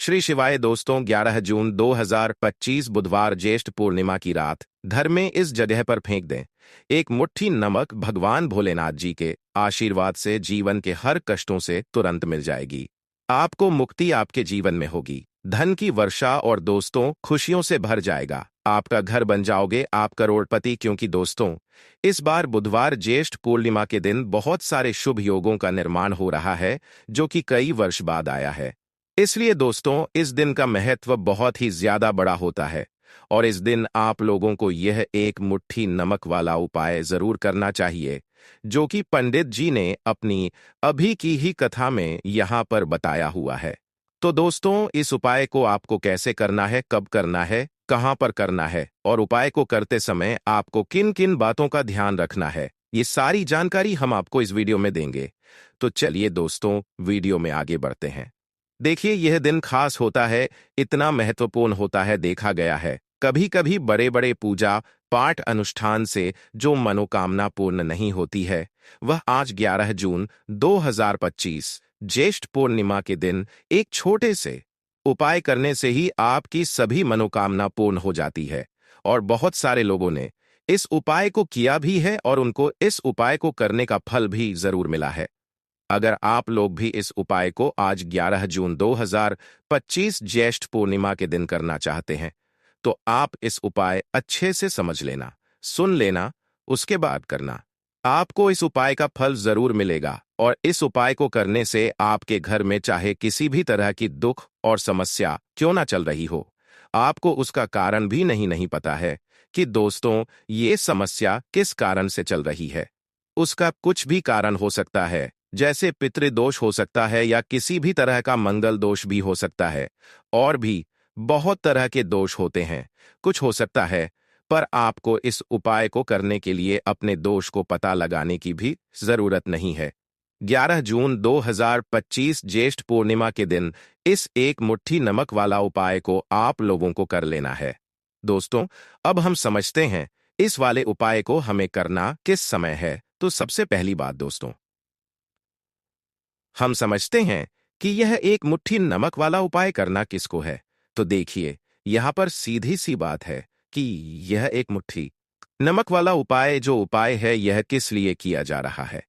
श्री शिवाय दोस्तों, 11 जून 2025 बुधवार ज्येष्ठ पूर्णिमा की रात घर में इस जगह पर फेंक दें एक मुट्ठी नमक। भगवान भोलेनाथ जी के आशीर्वाद से जीवन के हर कष्टों से तुरंत मिल जाएगी। आपको मुक्ति आपके जीवन में होगी, धन की वर्षा और दोस्तों खुशियों से भर जाएगा। आपका घर बन जाओगे आप करोड़पति, क्योंकि दोस्तों इस बार बुधवार ज्येष्ठ पूर्णिमा के दिन बहुत सारे शुभ योगों का निर्माण हो रहा है, जो कि कई वर्ष बाद आया है। इसलिए दोस्तों इस दिन का महत्व बहुत ही ज्यादा बड़ा होता है और इस दिन आप लोगों को यह एक मुट्ठी नमक वाला उपाय जरूर करना चाहिए, जो कि पंडित जी ने अपनी अभी की ही कथा में यहाँ पर बताया हुआ है। तो दोस्तों इस उपाय को आपको कैसे करना है, कब करना है, कहाँ पर करना है और उपाय को करते समय आपको किन किन बातों का ध्यान रखना है, ये सारी जानकारी हम आपको इस वीडियो में देंगे। तो चलिए दोस्तों वीडियो में आगे बढ़ते हैं। देखिए यह दिन खास होता है, इतना महत्वपूर्ण होता है। देखा गया है कभी कभी बड़े बड़े पूजा पाठ अनुष्ठान से जो मनोकामना पूर्ण नहीं होती है, वह आज 11 जून 2025 ज्येष्ठ पूर्णिमा के दिन एक छोटे से उपाय करने से ही आपकी सभी मनोकामना पूर्ण हो जाती है। और बहुत सारे लोगों ने इस उपाय को किया भी है और उनको इस उपाय को करने का फल भी जरूर मिला है। अगर आप लोग भी इस उपाय को आज 11 जून 2025 ज्येष्ठ पूर्णिमा के दिन करना चाहते हैं, तो आप इस उपाय अच्छे से समझ लेना, सुन लेना, उसके बाद करना। आपको इस उपाय का फल जरूर मिलेगा और इस उपाय को करने से आपके घर में चाहे किसी भी तरह की दुख और समस्या क्यों ना चल रही हो, आपको उसका कारण भी नहीं पता है कि दोस्तों ये समस्या किस कारण से चल रही है। उसका कुछ भी कारण हो सकता है, जैसे पितृदोष हो सकता है या किसी भी तरह का मंगल दोष भी हो सकता है, और भी बहुत तरह के दोष होते हैं, कुछ हो सकता है। पर आपको इस उपाय को करने के लिए अपने दोष को पता लगाने की भी जरूरत नहीं है। 11 जून 2025 ज्येष्ठ पूर्णिमा के दिन इस एक मुट्ठी नमक वाला उपाय को आप लोगों को कर लेना है। दोस्तों अब हम समझते हैं इस वाले उपाय को हमें करना किस समय है। तो सबसे पहली बात दोस्तों, हम समझते हैं कि यह एक मुट्ठी नमक वाला उपाय करना किसको है। तो देखिए यहां पर सीधी सी बात है कि यह एक मुट्ठी नमक वाला उपाय जो उपाय है यह किस लिए किया जा रहा है।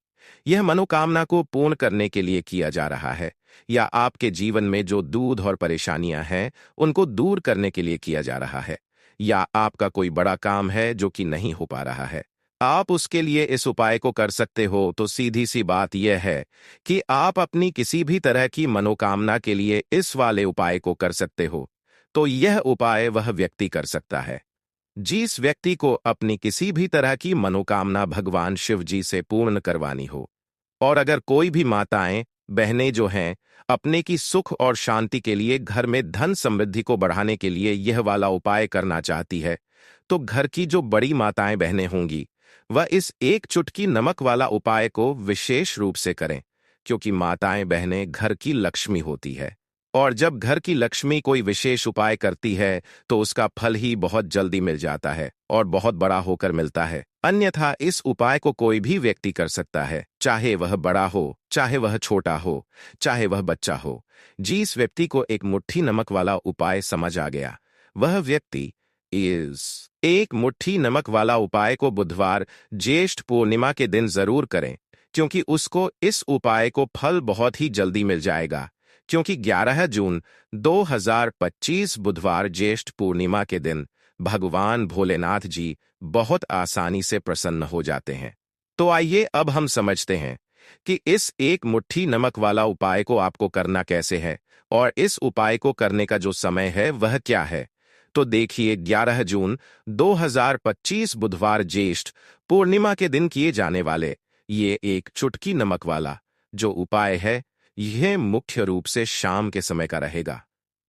यह मनोकामना को पूर्ण करने के लिए किया जा रहा है, या आपके जीवन में जो दूध और परेशानियां हैं उनको दूर करने के लिए किया जा रहा है, या आपका कोई बड़ा काम है जो कि नहीं हो पा रहा है, आप उसके लिए इस उपाय को कर सकते हो। तो सीधी सी बात यह है कि आप अपनी किसी भी तरह की मनोकामना के लिए इस वाले उपाय को कर सकते हो। तो यह उपाय वह व्यक्ति कर सकता है जिस व्यक्ति को अपनी किसी भी तरह की मनोकामना भगवान शिव जी से पूर्ण करवानी हो। और अगर कोई भी माताएं बहनें जो हैं अपने की सुख और शांति के लिए, घर में धन समृद्धि को बढ़ाने के लिए यह वाला उपाय करना चाहती है, तो घर की जो बड़ी माताएं बहनें होंगी वह इस एक चुटकी नमक वाला उपाय को विशेष रूप से करें, क्योंकि माताएं बहनें घर की लक्ष्मी होती है। और जब घर की लक्ष्मी कोई विशेष उपाय करती है तो उसका फल ही बहुत जल्दी मिल जाता है और बहुत बड़ा होकर मिलता है। अन्यथा इस उपाय को कोई भी व्यक्ति कर सकता है, चाहे वह बड़ा हो, चाहे वह छोटा हो, चाहे वह बच्चा हो। जिस व्यक्ति को एक मुट्ठी नमक वाला उपाय समझ आ गया, वह व्यक्ति इस एक मुट्ठी नमक वाला उपाय को बुधवार ज्येष्ठ पूर्णिमा के दिन जरूर करें, क्योंकि उसको इस उपाय को फल बहुत ही जल्दी मिल जाएगा। क्योंकि 11 जून 2025 बुधवार ज्येष्ठ पूर्णिमा के दिन भगवान भोलेनाथ जी बहुत आसानी से प्रसन्न हो जाते हैं। तो आइए अब हम समझते हैं कि इस एक मुट्ठी नमक वाला उपाय को आपको करना कैसे है और इस उपाय को करने का जो समय है वह क्या है। तो देखिए 11 जून 2025 बुधवार ज्येष्ठ पूर्णिमा के दिन किए जाने वाले ये एक चुटकी नमक वाला जो उपाय है, यह मुख्य रूप से शाम के समय का रहेगा,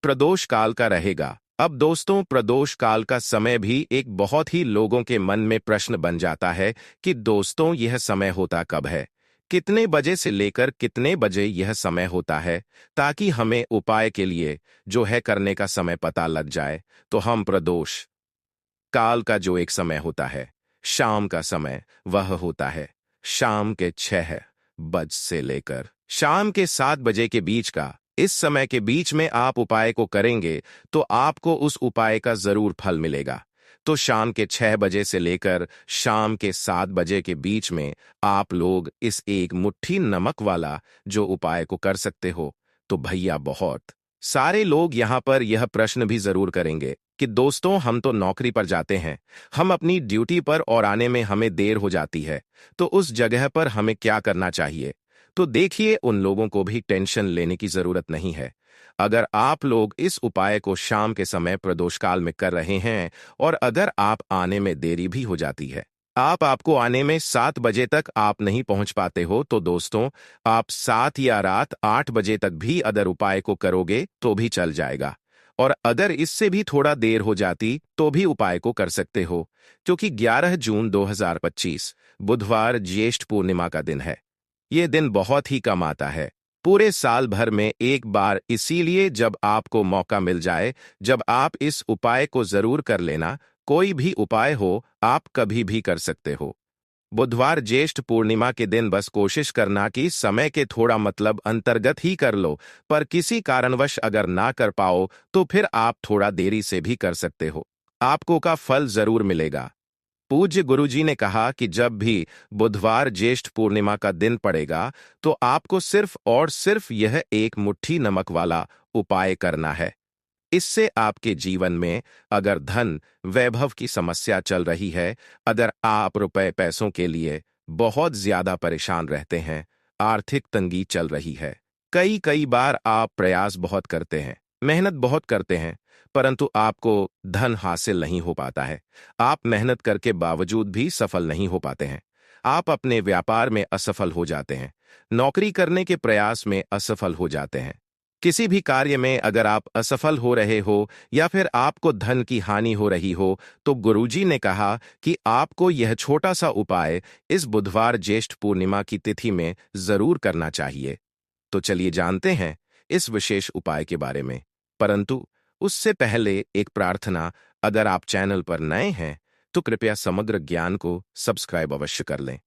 प्रदोष काल का रहेगा। अब दोस्तों प्रदोष काल का समय भी एक बहुत ही लोगों के मन में प्रश्न बन जाता है कि दोस्तों यह समय होता कब है, कितने बजे से लेकर कितने बजे यह समय होता है, ताकि हमें उपाय के लिए जो है करने का समय पता लग जाए। तो हम प्रदोष काल का जो एक समय होता है, शाम का समय, वह होता है शाम के 6 बजे से लेकर शाम के 7 बजे के बीच का। इस समय के बीच में आप उपाय को करेंगे तो आपको उस उपाय का जरूर फल मिलेगा। तो शाम के 6 बजे से लेकर शाम के 7 बजे के बीच में आप लोग इस एक मुट्ठी नमक वाला जो उपाय को कर सकते हो। तो भैया बहुत सारे लोग यहाँ पर यह प्रश्न भी जरूर करेंगे कि दोस्तों हम तो नौकरी पर जाते हैं, हम अपनी ड्यूटी पर और आने में हमें देर हो जाती है, तो उस जगह पर हमें क्या करना चाहिए। तो देखिए, उन लोगों को भी टेंशन लेने की जरूरत नहीं है। अगर आप लोग इस उपाय को शाम के समय प्रदोष काल में कर रहे हैं और अगर आप आने में देरी भी हो जाती है, आपको आने में 7 बजे तक आप नहीं पहुंच पाते हो, तो दोस्तों आप 7 या रात 8 बजे तक भी अगर उपाय को करोगे तो भी चल जाएगा। और अगर इससे भी थोड़ा देर हो जाती तो भी उपाय को कर सकते हो, क्योंकि 11 जून 2025 बुधवार ज्येष्ठ पूर्णिमा का दिन है। ये दिन बहुत ही कम आता है, पूरे साल भर में एक बार, इसीलिए जब आपको मौका मिल जाए, जब आप इस उपाय को जरूर कर लेना। कोई भी उपाय हो, आप कभी भी कर सकते हो। बुधवार ज्येष्ठ पूर्णिमा के दिन बस कोशिश करना कि समय के थोड़ा मतलब अंतर्गत ही कर लो, पर किसी कारणवश अगर ना कर पाओ तो फिर आप थोड़ा देरी से भी कर सकते हो, आपको का फल जरूर मिलेगा। पूज्य गुरुजी ने कहा कि जब भी बुधवार ज्येष्ठ पूर्णिमा का दिन पड़ेगा तो आपको सिर्फ और सिर्फ यह एक मुट्ठी नमक वाला उपाय करना है। इससे आपके जीवन में अगर धन वैभव की समस्या चल रही है, अगर आप रुपए पैसों के लिए बहुत ज्यादा परेशान रहते हैं, आर्थिक तंगी चल रही है, कई कई बार आप प्रयास बहुत करते हैं, मेहनत बहुत करते हैं, परंतु आपको धन हासिल नहीं हो पाता है, आप मेहनत करके बावजूद भी सफल नहीं हो पाते हैं, आप अपने व्यापार में असफल हो जाते हैं, नौकरी करने के प्रयास में असफल हो जाते हैं, किसी भी कार्य में अगर आप असफल हो रहे हो या फिर आपको धन की हानि हो रही हो, तो गुरुजी ने कहा कि आपको यह छोटा सा उपाय इस बुधवार ज्येष्ठ पूर्णिमा की तिथि में जरूर करना चाहिए। तो चलिए जानते हैं इस विशेष उपाय के बारे में, परंतु उससे पहले एक प्रार्थना, अगर आप चैनल पर नए हैं तो कृपया समग्र ज्ञान को सब्सक्राइब अवश्य कर लें।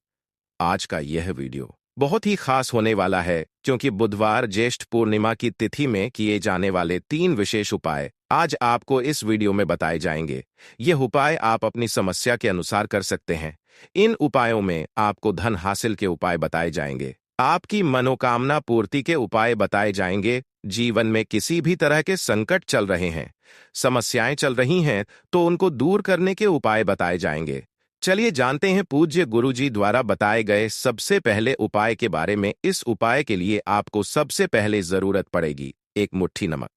आज का यह वीडियो बहुत ही खास होने वाला है, क्योंकि बुधवार ज्येष्ठ पूर्णिमा की तिथि में किए जाने वाले 3 विशेष उपाय आज आपको इस वीडियो में बताए जाएंगे। यह उपाय आप अपनी समस्या के अनुसार कर सकते हैं। इन उपायों में आपको धन हासिल के उपाय बताए जाएंगे, आपकी मनोकामना पूर्ति के उपाय बताए जाएंगे, जीवन में किसी भी तरह के संकट चल रहे हैं, समस्याएं चल रही हैं, तो उनको दूर करने के उपाय बताए जाएंगे। चलिए जानते हैं पूज्य गुरुजी द्वारा बताए गए सबसे पहले उपाय के बारे में। इस उपाय के लिए आपको सबसे पहले जरूरत पड़ेगी एक मुट्ठी नमक।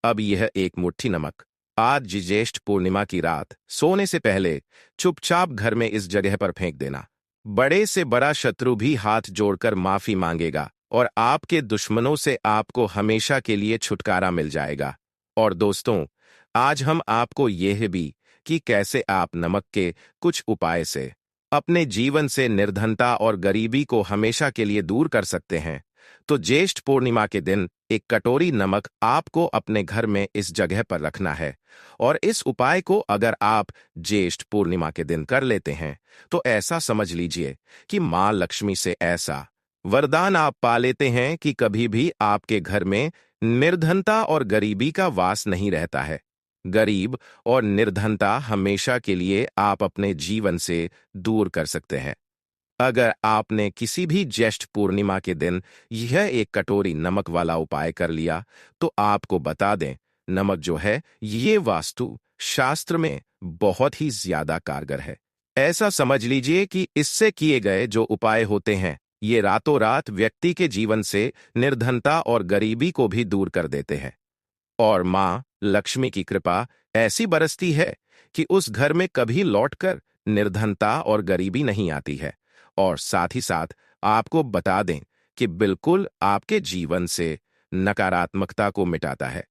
अब यह एक मुट्ठी नमक आज ज्येष्ठ पूर्णिमा की रात सोने से पहले चुपचाप घर में इस जगह पर फेंक देना। बड़े से बड़ा शत्रु भी हाथ जोड़कर माफी मांगेगा और आपके दुश्मनों से आपको हमेशा के लिए छुटकारा मिल जाएगा। और दोस्तों, आज हम आपको यह भी कि कैसे आप नमक के कुछ उपाय से अपने जीवन से निर्धनता और गरीबी को हमेशा के लिए दूर कर सकते हैं। तो ज्येष्ठ पूर्णिमा के दिन एक कटोरी नमक आपको अपने घर में इस जगह पर रखना है, और इस उपाय को अगर आप ज्येष्ठ पूर्णिमा के दिन कर लेते हैं तो ऐसा समझ लीजिए कि मां लक्ष्मी से ऐसा वरदान आप पा लेते हैं कि कभी भी आपके घर में निर्धनता और गरीबी का वास नहीं रहता है। गरीब और निर्धनता हमेशा के लिए आप अपने जीवन से दूर कर सकते हैं। अगर आपने किसी भी ज्येष्ठ पूर्णिमा के दिन यह एक कटोरी नमक वाला उपाय कर लिया, तो आपको बता दें, नमक जो है ये वास्तु शास्त्र में बहुत ही ज्यादा कारगर है। ऐसा समझ लीजिए कि इससे किए गए जो उपाय होते हैं, ये रातों रात व्यक्ति के जीवन से निर्धनता और गरीबी को भी दूर कर देते हैं। और मां लक्ष्मी की कृपा ऐसी बरसती है कि उस घर में कभी लौटकर निर्धनता और गरीबी नहीं आती है। और साथ ही साथ आपको बता दें कि बिल्कुल आपके जीवन से नकारात्मकता को मिटाता है।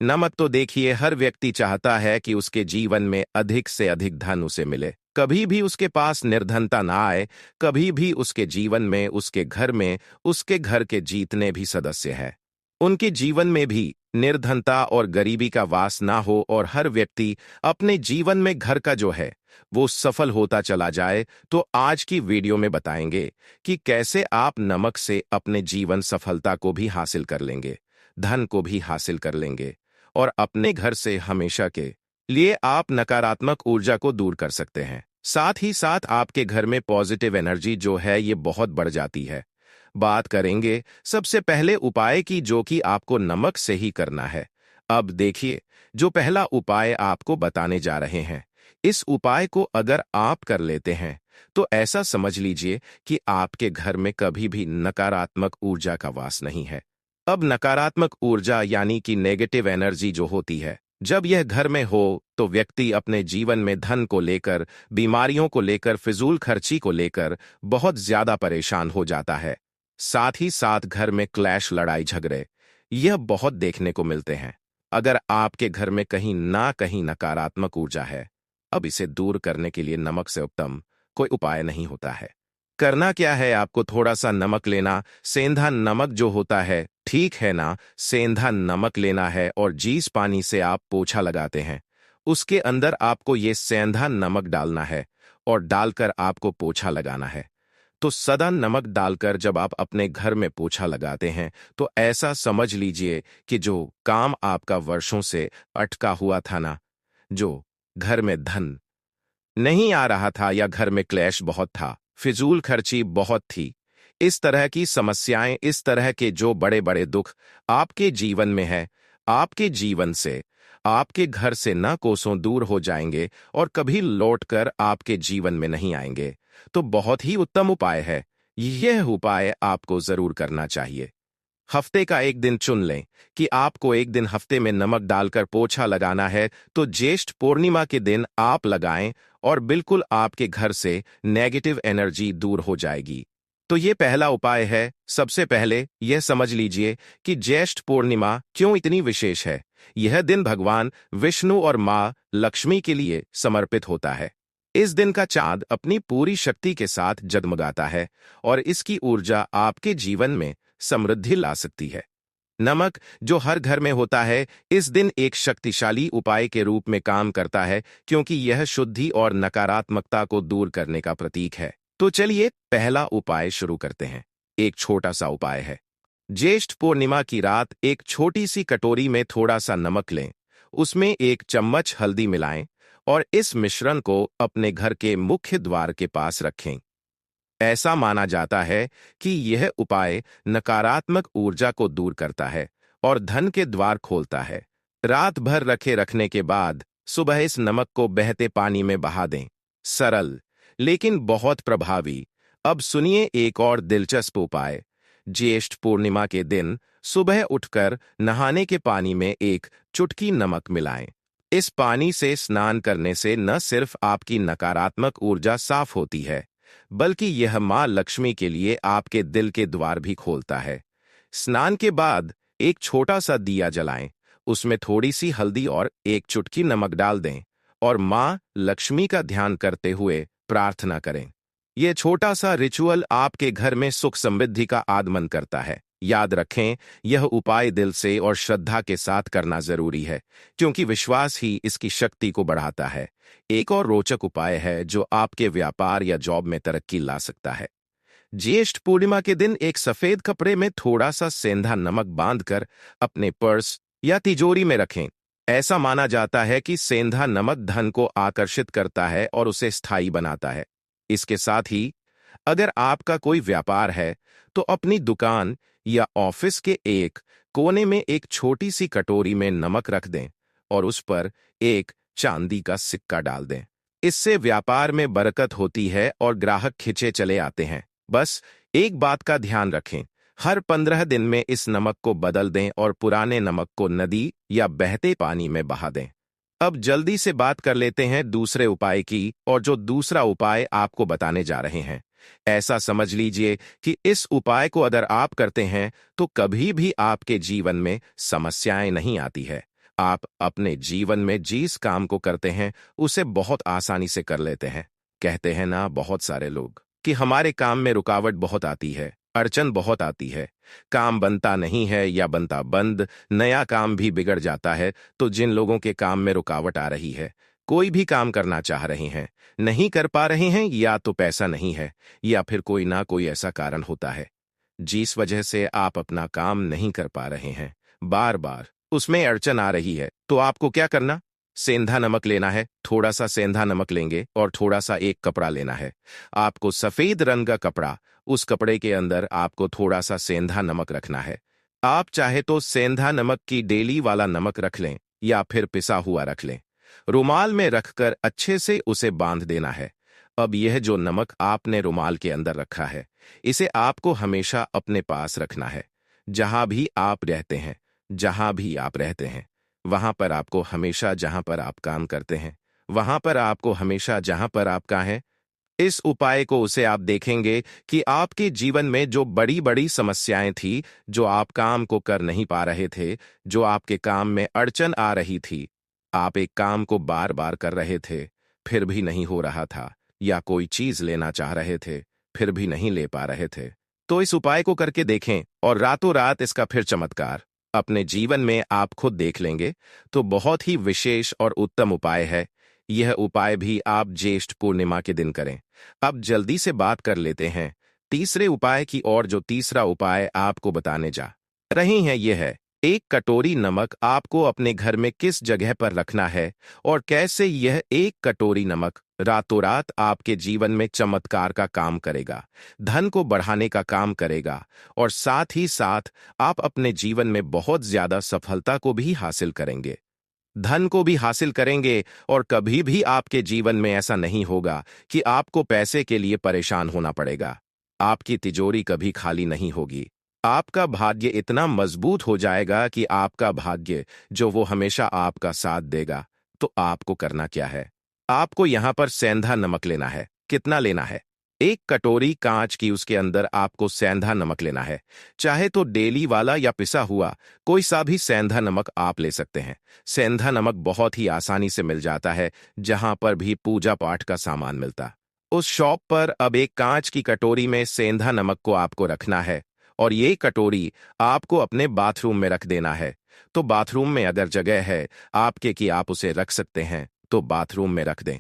नमक तो देखिए, हर व्यक्ति चाहता है कि उसके जीवन में अधिक से अधिक धन उसे मिले, कभी भी उसके पास निर्धनता ना आए, कभी भी उसके जीवन में, उसके घर में, उसके घर के जितने भी सदस्य हैं, उनके जीवन में भी निर्धनता और गरीबी का वास ना हो, और हर व्यक्ति अपने जीवन में घर का जो है वो सफल होता चला जाए। तो आज की वीडियो में बताएंगे कि कैसे आप नमक से अपने जीवन सफलता को भी हासिल कर लेंगे। धन को भी हासिल कर लेंगे और अपने घर से हमेशा के लिए आप नकारात्मक ऊर्जा को दूर कर सकते हैं। साथ ही साथ आपके घर में पॉजिटिव एनर्जी जो है ये बहुत बढ़ जाती है। बात करेंगे सबसे पहले उपाय की, जो कि आपको नमक से ही करना है। अब देखिए, जो पहला उपाय आपको बताने जा रहे हैं, इस उपाय को अगर आप कर लेते हैं तो ऐसा समझ लीजिए कि आपके घर में कभी भी नकारात्मक ऊर्जा का वास नहीं है। अब नकारात्मक ऊर्जा यानी कि नेगेटिव एनर्जी जो होती है, जब यह घर में हो तो व्यक्ति अपने जीवन में धन को लेकर, बीमारियों को लेकर, फिजूल खर्ची को लेकर बहुत ज्यादा परेशान हो जाता है। साथ ही साथ घर में क्लैश, लड़ाई झगड़े यह बहुत देखने को मिलते हैं। अगर आपके घर में कहीं ना कहीं नकारात्मक ऊर्जा है, अब इसे दूर करने के लिए नमक से उत्तम कोई उपाय नहीं होता है। करना क्या है, आपको थोड़ा सा नमक लेना, सेंधा नमक जो होता है, ठीक है ना, सेंधा नमक लेना है और जिस पानी से आप पोछा लगाते हैं उसके अंदर आपको ये सेंधा नमक डालना है और डालकर आपको पोछा लगाना है। तो सदा नमक डालकर जब आप अपने घर में पोछा लगाते हैं तो ऐसा समझ लीजिए कि जो काम आपका वर्षों से अटका हुआ था ना, जो घर में धन नहीं आ रहा था या घर में क्लेश बहुत था, फिजूल खर्ची बहुत थी, इस तरह की समस्याएं, इस तरह के जो बड़े बड़े दुख आपके जीवन में है, आपके जीवन से, आपके घर से न कोसों दूर हो जाएंगे और कभी लौटकर आपके जीवन में नहीं आएंगे। तो बहुत ही उत्तम उपाय है, यह उपाय आपको जरूर करना चाहिए। हफ्ते का एक दिन चुन लें कि आपको एक दिन हफ्ते में नमक डालकर पोछा लगाना है, तो ज्येष्ठ पूर्णिमा के दिन आप लगाएं और बिल्कुल आपके घर से नेगेटिव एनर्जी दूर हो जाएगी। तो ये पहला उपाय है। सबसे पहले यह समझ लीजिए कि ज्येष्ठ पूर्णिमा क्यों इतनी विशेष है। यह दिन भगवान विष्णु और मां लक्ष्मी के लिए समर्पित होता है। इस दिन का चांद अपनी पूरी शक्ति के साथ जगमगाता है और इसकी ऊर्जा आपके जीवन में समृद्धि ला सकती है। नमक जो हर घर में होता है, इस दिन एक शक्तिशाली उपाय के रूप में काम करता है, क्योंकि यह शुद्धि और नकारात्मकता को दूर करने का प्रतीक है। तो चलिए पहला उपाय शुरू करते हैं। एक छोटा सा उपाय है। ज्येष्ठ पूर्णिमा की रात एक छोटी सी कटोरी में थोड़ा सा नमक लें, उसमें 1 चम्मच हल्दी मिलाएं और इस मिश्रण को अपने घर के मुख्य द्वार के पास रखें। ऐसा माना जाता है कि यह उपाय नकारात्मक ऊर्जा को दूर करता है और धन के द्वार खोलता है। रात भर रखने के बाद सुबह इस नमक को बहते पानी में बहा दें। सरल लेकिन बहुत प्रभावी। अब सुनिए एक और दिलचस्प उपाय। ज्येष्ठ पूर्णिमा के दिन सुबह उठकर नहाने के पानी में 1 चुटकी नमक मिलाएं। इस पानी से स्नान करने से न सिर्फ आपकी नकारात्मक ऊर्जा साफ होती है, बल्कि यह मां लक्ष्मी के लिए आपके दिल के द्वार भी खोलता है। स्नान के बाद एक छोटा सा दिया जलाएं, उसमें थोड़ी सी हल्दी और 1 चुटकी नमक डाल दें और मां लक्ष्मी का ध्यान करते हुए प्रार्थना करें। यह छोटा सा रिचुअल आपके घर में सुख समृद्धि का आगमन करता है। याद रखें, यह उपाय दिल से और श्रद्धा के साथ करना जरूरी है, क्योंकि विश्वास ही इसकी शक्ति को बढ़ाता है। एक और रोचक उपाय है जो आपके व्यापार या जॉब में तरक्की ला सकता है। ज्येष्ठ पूर्णिमा के दिन एक सफेद कपड़े में थोड़ा सा सेंधा नमक बांधकर अपने पर्स या तिजोरी में रखें। ऐसा माना जाता है कि सेंधा नमक धन को आकर्षित करता है और उसे स्थायी बनाता है। इसके साथ ही अगर आपका कोई व्यापार है तो अपनी दुकान या ऑफिस के एक कोने में एक छोटी सी कटोरी में नमक रख दें और उस पर एक चांदी का सिक्का डाल दें। इससे व्यापार में बरकत होती है और ग्राहक खिंचे चले आते हैं। बस एक बात का ध्यान रखें, हर 15 दिन में इस नमक को बदल दें और पुराने नमक को नदी या बहते पानी में बहा दें। अब जल्दी से बात कर लेते हैं दूसरे उपाय की, और जो दूसरा उपाय आपको बताने जा रहे हैं, ऐसा समझ लीजिए कि इस उपाय को अगर आप करते हैं तो कभी भी आपके जीवन में समस्याएं नहीं आती है। आप अपने जीवन में जिस काम को करते हैं उसे बहुत आसानी से कर लेते हैं। कहते हैं ना बहुत सारे लोग कि हमारे काम में रुकावट बहुत आती है, अड़चन बहुत आती है, काम बनता नहीं है या बनता बंद, नया काम भी बिगड़ जाता है। तो जिन लोगों के काम में रुकावट आ रही है, कोई भी काम करना चाह रहे हैं, नहीं कर पा रहे हैं, या तो पैसा नहीं है या फिर कोई ना कोई ऐसा कारण होता है जिस वजह से आप अपना काम नहीं कर पा रहे हैं, बार बार उसमें अड़चन आ रही है, तो आपको क्या करना? सेंधा नमक लेना है। थोड़ा सा सेंधा नमक लेंगे और थोड़ा सा एक कपड़ा लेना है। आपको सफेद रंग का कपड़ा, उस कपड़े के अंदर आपको थोड़ा सा सेंधा नमक रखना है। आप चाहे तो सेंधा नमक की डेली वाला नमक रख लें या फिर पिसा हुआ रख लें। रुमाल में रखकर अच्छे से उसे बांध देना है। अब यह जो नमक आपने रुमाल के अंदर रखा है, इसे आपको हमेशा अपने पास रखना है। जहां भी आप रहते हैं, जहां भी आप रहते हैं, वहां पर आपको हमेशा, जहां पर आप काम करते हैं, वहां पर आपको हमेशा, जहां पर आप का है, इस उपाय को उसे आप देखेंगे कि आपके जीवन में जो बड़ी बड़ी समस्याएं थी, जो आप काम को कर नहीं पा रहे थे, जो आपके काम में अड़चन आ रही थी, आप एक काम को बार बार कर रहे थे, फिर भी नहीं हो रहा था, या कोई चीज लेना चाह रहे थे, फिर भी नहीं ले पा रहे थे, तो इस उपाय को करके देखें और रातों रात इसका फिर चमत्कार अपने जीवन में आप खुद देख लेंगे। तो बहुत ही विशेष और उत्तम उपाय है। यह उपाय भी आप ज्येष्ठ पूर्णिमा के दिन करें। अब जल्दी से बात कर लेते हैं तीसरे उपाय की, और जो तीसरा उपाय आपको बताने जा रही हैं यह है, एक कटोरी नमक आपको अपने घर में किस जगह पर रखना है और कैसे यह एक कटोरी नमक रातों रात आपके जीवन में चमत्कार का काम करेगा, धन को बढ़ाने का काम करेगा, और साथ ही साथ आप अपने जीवन में बहुत ज्यादा सफलता को भी हासिल करेंगे, धन को भी हासिल करेंगे। और कभी भी आपके जीवन में ऐसा नहीं होगा कि आपको पैसे के लिए परेशान होना पड़ेगा। आपकी तिजोरी कभी खाली नहीं होगी। आपका भाग्य इतना मजबूत हो जाएगा कि आपका भाग्य जो वो हमेशा आपका साथ देगा। तो आपको करना क्या है? आपको यहां पर सेंधा नमक लेना है। कितना लेना है? एक कटोरी कांच की, उसके अंदर आपको सेंधा नमक लेना है। चाहे तो डेली वाला या पिसा हुआ कोई सा भी सेंधा नमक आप ले सकते हैं। सेंधा नमक बहुत ही आसानी से मिल जाता है, जहां पर भी पूजा पाठ का सामान मिलता, उस शॉप पर। अब एक कांच की कटोरी में सेंधा नमक को आपको रखना है, और ये कटोरी आपको अपने बाथरूम में रख देना है। तो बाथरूम में अगर जगह है आपके कि आप उसे रख सकते हैं, तो बाथरूम में रख दें,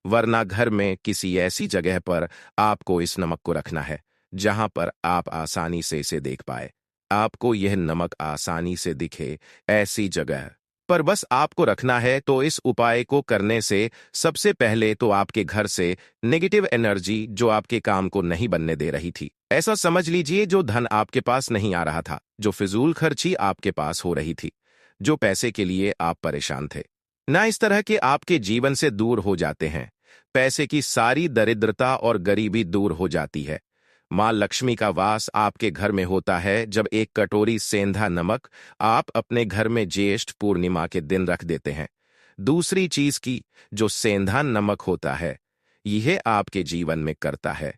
वरना घर में किसी ऐसी जगह पर आपको इस नमक को रखना है जहां पर आप आसानी से इसे देख पाए। आपको यह नमक आसानी से दिखे, ऐसी जगह पर बस आपको रखना है। तो इस उपाय को करने से सबसे पहले तो आपके घर से नेगेटिव एनर्जी, जो आपके काम को नहीं बनने दे रही थी, ऐसा समझ लीजिए जो धन आपके पास नहीं आ रहा था, जो फिजूल खर्ची आपके पास हो रही थी, जो पैसे के लिए आप परेशान थे, ना इस तरह के आपके जीवन से दूर हो जाते हैं। पैसे की सारी दरिद्रता और गरीबी दूर हो जाती है। मां लक्ष्मी का वास आपके घर में होता है जब एक कटोरी सेंधा नमक आप अपने घर में ज्येष्ठ पूर्णिमा के दिन रख देते हैं। दूसरी चीज की, जो सेंधा नमक होता है, यह आपके जीवन में करता है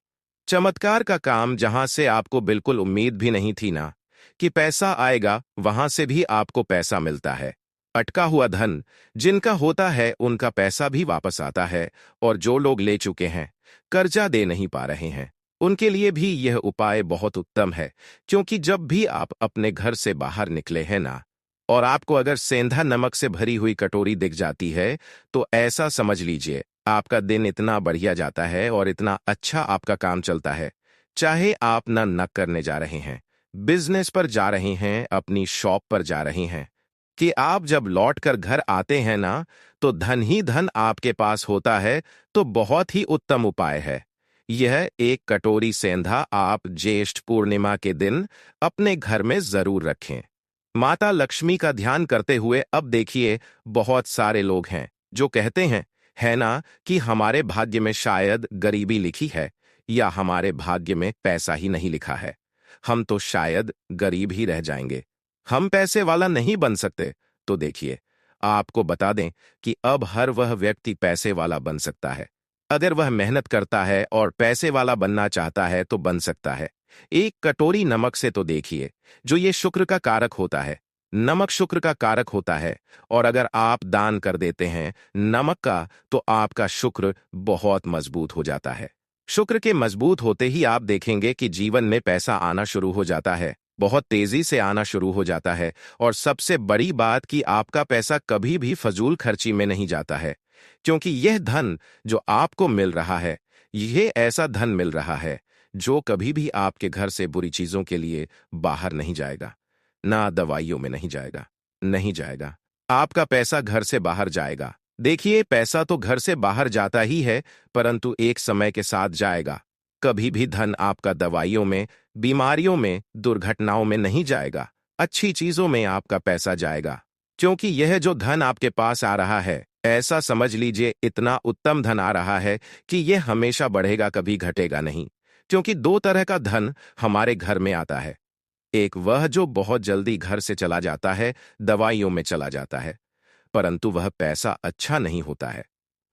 चमत्कार का काम, जहां से आपको बिल्कुल उम्मीद भी नहीं थी ना कि पैसा आएगा, वहां से भी आपको पैसा मिलता है। अटका हुआ धन जिनका होता है उनका पैसा भी वापस आता है, और जो लोग ले चुके हैं, कर्जा दे नहीं पा रहे हैं, उनके लिए भी यह उपाय बहुत उत्तम है। क्योंकि जब भी आप अपने घर से बाहर निकले हैं ना, और आपको अगर सेंधा नमक से भरी हुई कटोरी दिख जाती है, तो ऐसा समझ लीजिए आपका दिन इतना बढ़िया जाता है और इतना अच्छा आपका काम चलता है। चाहे आप ना नक करने जा रहे हैं, बिजनेस पर जा रहे हैं, अपनी शॉप पर जा रहे हैं, कि आप जब लौट कर घर आते हैं ना, तो धन ही धन आपके पास होता है। तो बहुत ही उत्तम उपाय है यह। एक कटोरी सेंधा आप ज्येष्ठ पूर्णिमा के दिन अपने घर में जरूर रखें, माता लक्ष्मी का ध्यान करते हुए। अब देखिए, बहुत सारे लोग हैं जो कहते हैं, है ना, कि हमारे भाग्य में शायद गरीबी लिखी है, या हमारे भाग्य में पैसा ही नहीं लिखा है, हम तो शायद गरीब ही रह जाएंगे, हम पैसे वाला नहीं बन सकते। तो देखिए, आपको बता दें कि अब हर वह व्यक्ति पैसे वाला बन सकता है। अगर वह मेहनत करता है और पैसे वाला बनना चाहता है तो बन सकता है। एक कटोरी नमक से तो देखिए, जो ये शुक्र का कारक होता है, नमक शुक्र का कारक होता है, और अगर आप दान कर देते हैं नमक का, तो आपका शुक्र बहुत मजबूत हो जाता है। शुक्र के मजबूत होते ही आप देखेंगे कि जीवन में पैसा आना शुरू हो जाता है, बहुत तेजी से आना शुरू हो जाता है। और सबसे बड़ी बात कि आपका पैसा कभी भी फजूल खर्ची में नहीं जाता है, क्योंकि यह धन जो आपको मिल रहा है, यह ऐसा धन मिल रहा है जो कभी भी आपके घर से बुरी चीजों के लिए बाहर नहीं जाएगा। ना दवाइयों में नहीं जाएगा। नहीं जाएगा। आपका पैसा घर से बाहर जाएगा। देखिए, पैसा तो घर से बाहर जाता ही है, परंतु एक समय के साथ जाएगा। कभी भी धन आपका दवाइयों में, बीमारियों में, दुर्घटनाओं में नहीं जाएगा। अच्छी चीजों में आपका पैसा जाएगा। क्योंकि यह जो धन आपके पास आ रहा है, ऐसा समझ लीजिए इतना उत्तम धन आ रहा है कि यह हमेशा बढ़ेगा, कभी घटेगा नहीं। क्योंकि दो तरह का धन हमारे घर में आता है। एक वह जो बहुत जल्दी घर से चला जाता है, दवाइयों में चला जाता है, परंतु वह पैसा अच्छा नहीं होता है।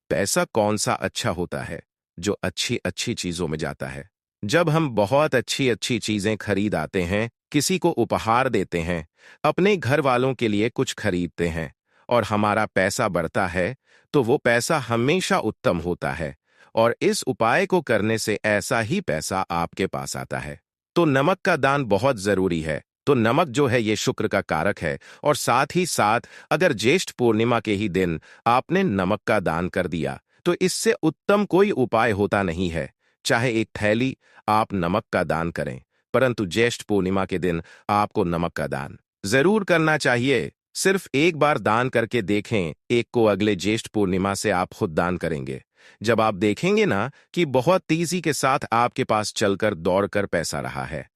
पैसा कौन सा अच्छा होता है? जो अच्छी अच्छी चीजों में जाता है। जब हम बहुत अच्छी अच्छी चीजें खरीद आते हैं, किसी को उपहार देते हैं, अपने घर वालों के लिए कुछ खरीदते हैं और हमारा पैसा बढ़ता है, तो वो पैसा हमेशा उत्तम होता है और इस उपाय को करने से ऐसा ही पैसा आपके पास आता है। तो नमक का दान बहुत जरूरी है। तो नमक जो है ये शुक्र का कारक है और साथ ही साथ अगर ज्येष्ठ पूर्णिमा के ही दिन आपने नमक का दान कर दिया तो इससे उत्तम कोई उपाय होता नहीं है। चाहे एक थैली आप नमक का दान करें, परंतु ज्येष्ठ पूर्णिमा के दिन आपको नमक का दान जरूर करना चाहिए। सिर्फ एक बार दान करके देखें, एक को अगले ज्येष्ठ पूर्णिमा से आप खुद दान करेंगे। जब आप देखेंगे ना कि बहुत तेजी के साथ आपके पास चलकर दौड़कर पैसा रहा है,